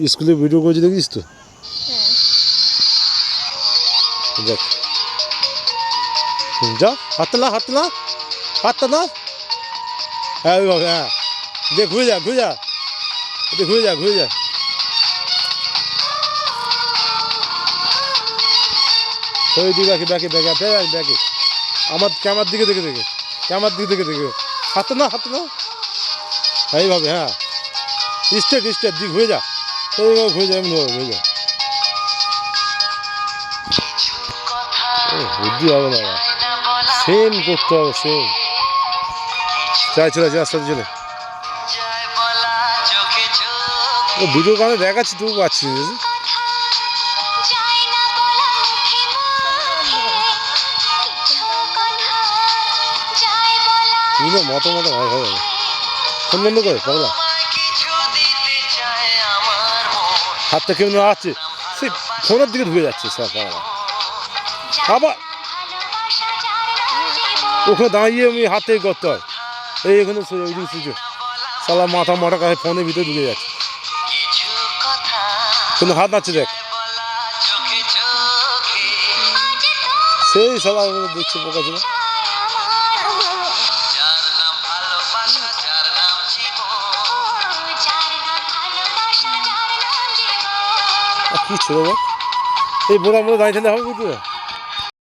স্কুলে ভিডিও করেছি দেখিস তো? দেখ যা হাতটা না হ্যাঁ ওইভাবে হ্যাঁ দেখ ঘুরে যা ওই দিকে ব্যাকে আমার ক্যামেরার দিকে দেখে হাতটা না এইভাবে হ্যাঁ স্টেট দিক ঘুরে যা এইভাবে ঘুরে যা এমনিভাবে বুদ্ধি হবে না সেম করতে হবে সেম চলে রাস্তাতে চলে ভিডিও গানে দেখাচ্ছি তুই পাচ্ছিস মতো ভাই হবে ফোন বন্ধ করে পাগলা হাতটা কেমন আছে সেই ফোনের দিকে ঢুকে যাচ্ছে স্যার পাগলা আবার ওখানে দাঁড়িয়ে আমি হাতে করতে হয় এখানে সালা মাথা কাছে ফোনের ভিতরে ঢুকে যাচ্ছে কিন্তু হাত নাচ্ছে দেখ সেই সালা দেখছে পোকা ছিল কি ছিল এই বোড়া দাঁড়িয়ে থাকলে হবে বুঝতে